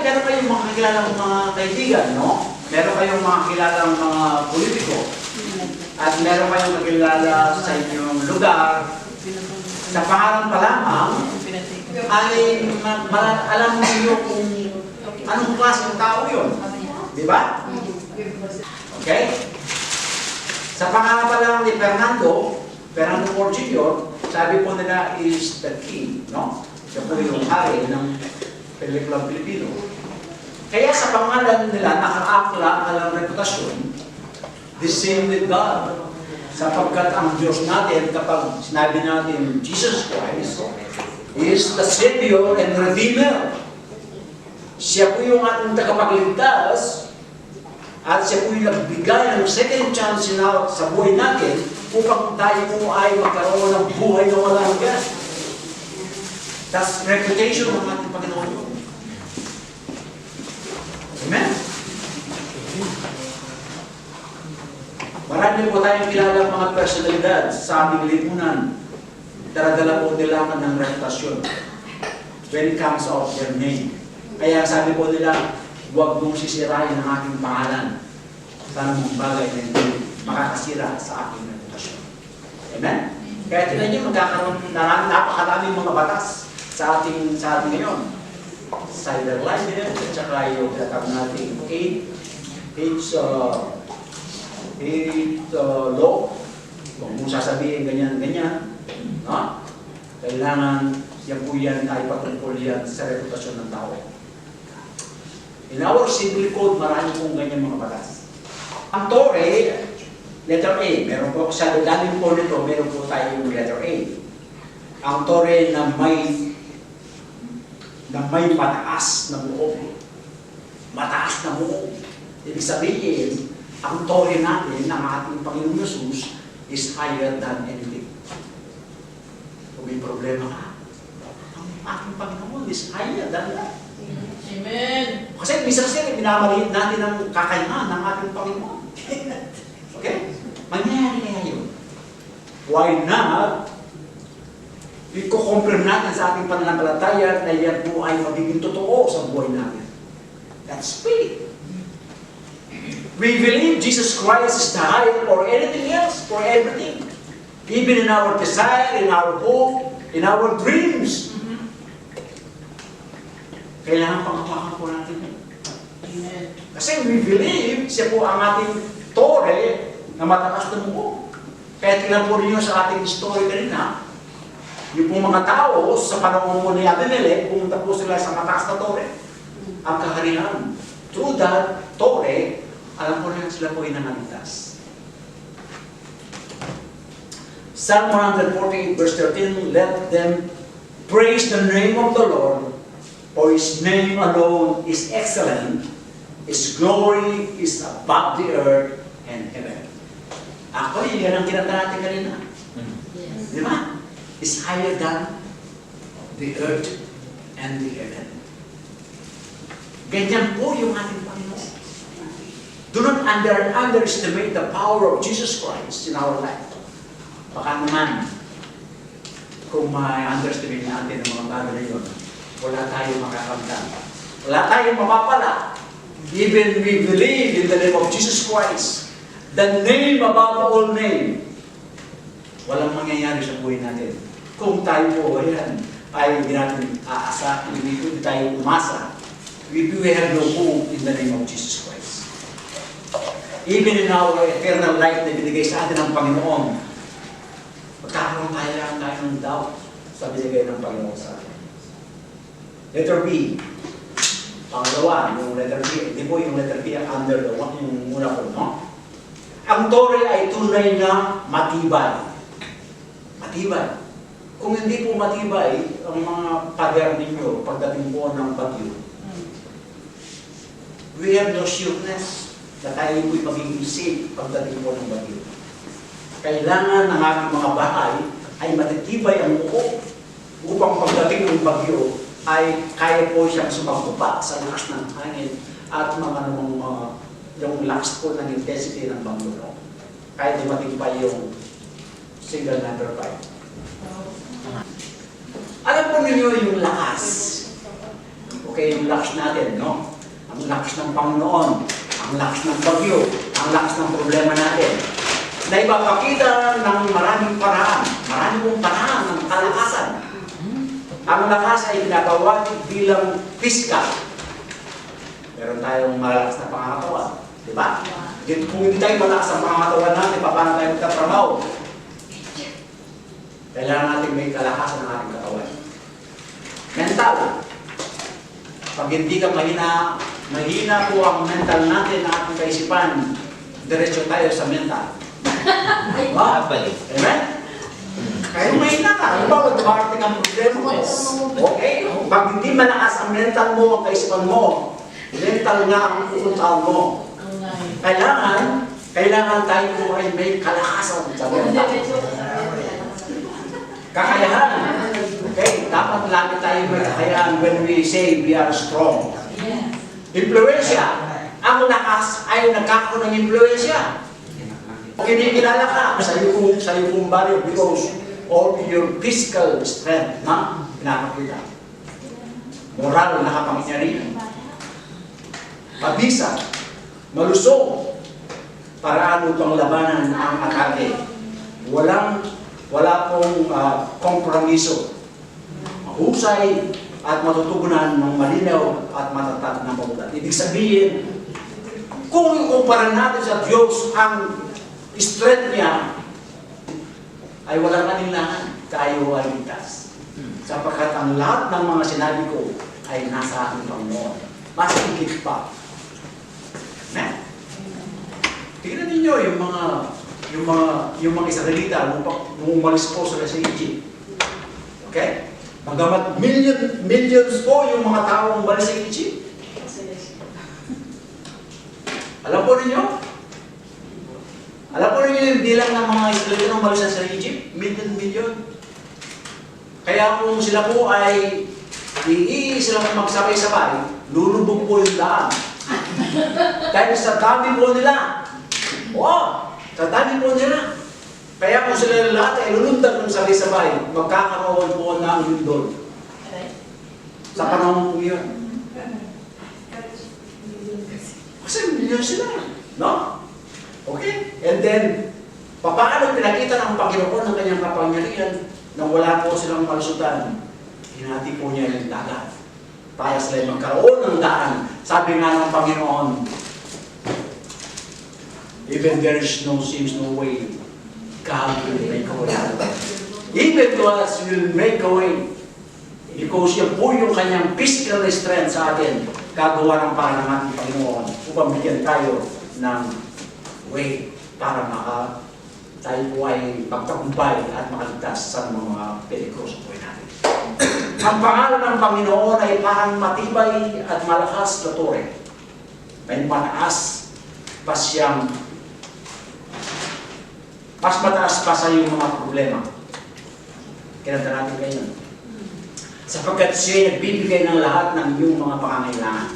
meron kayong mga kilalang mga kaibigan, no? Meron kayong mga kilalang mga politiko. At meron kayong kakilala sa inyong lugar. Sa pangalan pa lamang, ay alam niyo kung anong klaseng tao yun. Di ba? Okay? Sa pangalan pa lang ni Fernando Portillo, sabi po nila is the king, no? Siya po yung hari ng pelikulang Pilipino. Kaya sa pangalan nila, nakaakla ang reputasyon, the same with God. Sapagkat ang Diyos natin, kapag sinabi natin Jesus Christ, is the Savior and Redeemer. Siya po yung ating tagapagligtas, at siya po yung nagbigay ng second chance sa buhay natin upang tayo po ay magkaroon ng buhay na walang hanggan. That's reputation ng ating Panginoon. Amen? Marami po tayong kilala mga personalidad sa aming lipunan. Daradala po nila ng reputasyon when it comes of their name. Kaya sabi po nila, huwag mong sisirain ang aking pangalan sa mga bagay na hindi makakasira sa aking reputasyon. Amen? Kaya tingnan niyo, magkakaroon na napakaraming mga batas sa ating ngayon. Cyber libel, at saka yung tatag natin law. Huwag mong sasabihin ganyan. No? Kailangan yan po yan ay patungkol yan sa reputasyon ng tao. In our civil code, marami pong ganyan mga batas. Ang tore, letter A. Meron po sa dalim po nito, meron po tayo yung letter A. Ang tore na may mataas na buhok. Mataas na buhok. Ibig sabihin, ang tore natin, ng ating Panginoon Jesus, is higher than anything. Kung may problema ka, ang ating Panginoon is higher than that. Amen. Kasi minsan kasi minamaliit natin ang kakayahan ng ating Panginoon. Okay? Mangyayari kaya yun. Why not? I-confirm natin sa ating pananampalataya na yan po ay magiging totoo sa buhay natin. That's faith. We believe Jesus Christ is the higher for anything else, for everything. Even in our desire, in our hope, in our dreams. Kailangan panghawakan po natin yun. Kasi we believe, siya po ang ating tore na matakas na buhok. Kaya tingnan po ninyo sa ating story kanina, yung pong mga tao sa panahon mo ni Abimelech, pumunta po sila sa mataas na tore. Ang kaharian. Through that tore, alam ko rin sila po ay nanangitas. Psalm 148 verse 13, let them praise the name of the Lord, for His name alone is excellent. His glory is above the earth and heaven. Actually, yan ang kinanta natin kanina. Yes. Di ba? Is higher than the earth and the heaven. Ganyan po yung ating Panginoon. Do not underestimate the power of Jesus Christ in our life. Baka naman, kung ma-underestimate natin ang mga bagay na yun, wala tayong makakamtan. Wala tayong mapapala. Even we believe in the name of Jesus Christ, the name above all name, walang mangyayari sa buhay natin. Kung tayo po, ayan, ay hindi natin aasa, hindi tayo umasa. We have no hope in the name of Jesus Christ. Even in our eternal life na binigay sa atin ng Panginoon, magkakaroon tayo ng doubt sa binigay ng Panginoon sa atin. Letter B. Pangalawa, yung letter B. Hindi po yung letter B ang under the one, yung muna po, no? Ang tore ay tunay na matibay. Matibay. Kung hindi po matibay, ang mga pader ninyo, pagdating po ng bagyo, we have no sureness na tayo po'y magiging safe pagdating po ng bagyo. Kailangan ng ating mga bahay ay matitibay ang buo upang pagdating ng bagyo ay kaya po siyang sumagpupa sa lakas ng hangin at yung lakas po ng intensity ng bagyo. Kaya dumating pa yung single number 5. Alam po ninyo yung lakas. Okay, yung lakas natin, no? Ang lakas ng Panginoon, ang lakas ng bagyo, ang lakas ng problema natin. Na ipapakita ng maraming paraan, maraming paraan ng kalakasan. Ang lakas ay ginagawa bilang physical. Meron tayong malakas na pangangatawan. Di ba? Kung hindi tayo malakas ang pangangatawan natin, paano tayo magtatrabaho? Kailangan natin may kalakasan ng ating katawan. Mental. Pag hindi ka mahina po ang mental natin, ang ating kaisipan, diretso tayo sa mental. Amen? Kaya mahina ka. Ano ba? Dumarating ang problema mo. Okay? Pag hindi malakas ang mental mo, ang kaisipan mo, mental nga ang pupuntahan mo. Kailangan tayo po ay may kalakasan sa mental. Kakayahan. Okay? Dapat lagi tayo may kakayahan when we say we are strong. Impluensya. Ang lakas ay nagkakaroon ng impluensya. Kinikilala ka sa iyong baryo because of your physical strength na pinapakita. Moral na kapangyarihan. Mabisa. Malusog. Para ano pang labanan ang atake. Wala pong kompromiso. Mahusay at matutugunan ng malinaw at matatag na mabulat. Ibig sabihin, kung ikumpara natin sa Diyos ang strength niya, ay walang alinlangan, tayo ay ligtas. Sapagkat ang lahat ng mga sinabi ko ay nasa ating Panginoon. Mas higit pa. Amen? Tingnan ninyo yung mga Israelita nung umalis po sila sa Egypt. Okay? Magamat millions po yung mga taong umalis sa Egypt. Alam po ninyo? Alam po ninyo yung bilang ng mga Israelita nung umalis sa Egypt? Million. Kaya kung sila po ay sila magsabay-sabay, lulubog po yung daan. Dahil sa dami po nila. Wow! Sa dami po nila. Kaya kung sila lahat ay lulundag ng sabay-sabay, magkakaroon po ng lindol. Sa panahon po yun. Kasi milyon sila. No? Okay? And then, paano pinakita ng Panginoon ng kanyang kapangyarihan na wala po silang malusutan? Hinati po niya yung dagat. Para sila magkaroon ng daan. Sabi nga ng Panginoon, even there seems no way, God will make a way. Even to us will make a way. Because yan po yung kanyang physical strength sa atin, gagawa ng para ng ating Panginoon upang bigyan tayo ng way para tayo po ay pagtagumpay at makaligtas sa mga peligro sa buhay natin. Ang pangalan ng Panginoon ay parang matibay at malakas na tore. May mataas pa siyang mas mataas pa sa iyong mga problema. Kinanta natin kayo. Sapagkat siya nagbibigay ng lahat ng iyong mga pangangailangan.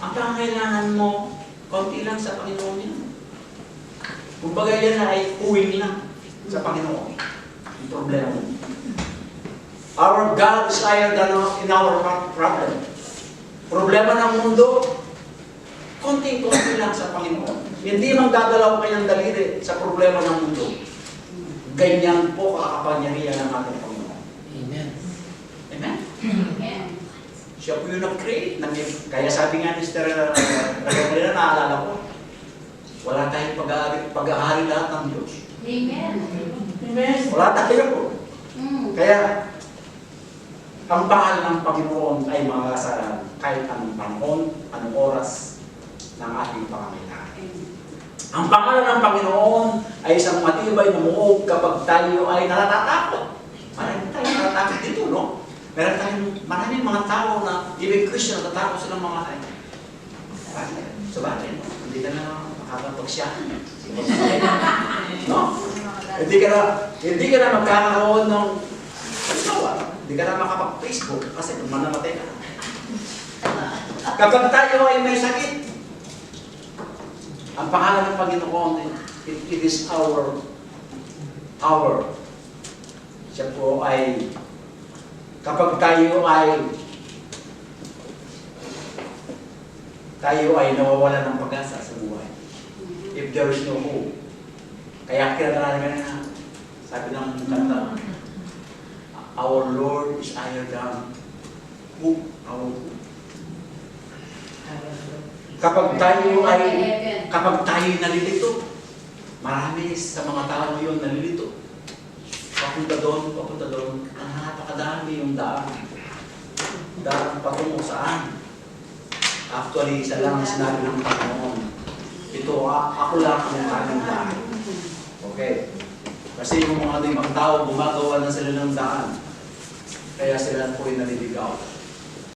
Ang pangangailangan mo, konti lang sa Panginoon yan. Kumbaga yan ay uwing lang sa Panginoon. Yung problema mo. Our God is higher than in our problem. Problema ng mundo, konting-konti lang sa Panginoon. Hindi mang dadalaw kayang daliri sa problema ng mundo. Ganyan po kakapangyarihan ng ating Panginoon. Amen. Amen? Amen. Siya po yung nag-create. Kaya sabi nga ni Sister Reverend, naalala ko, wala tayong pag-ahari lahat ng Diyos. Amen. Amen. Wala tayo po. Kaya, ang bahal ng Panginoon ay makakasalan kahit anong panahon, anong oras ng ating pangangailangan. Ang pangalan ng Panginoon ay isang matibay na muog kapag tayo ay natatakot. Maraming tayo natatakot dito, no? Meron tayong maraming mga tao na even Christian natatakot silang mga tayo. Sabagay, no? Hindi ka na makakapagsiyahan. No? Hindi ka na magkakaroon ng hindi ka na makapag-Facebook kasi manamatay ka na. Kapag tayo ay may sakit, ang pangalan ng Panginoon, it is our power. Siya po ay, kapag tayo ay tayo ay nawawala ng pag-asa sa buhay. If there is no hope. Kaya kinatala na, sabi ng kanta, our Lord is higher than hope, our hope. Kapag tayo nalilito, marami sa mga tao ngayon nalilito. Papunta doon, ang napakadami yung daan. Daan patungo saan? Actually, isa lang ang sinabi ng Panginoon. Ito, ako lang ang aming daan. Okay. Kasi yung mga ibang tao, gumagawa na sila ng daan. Kaya sila po ay naliligaw.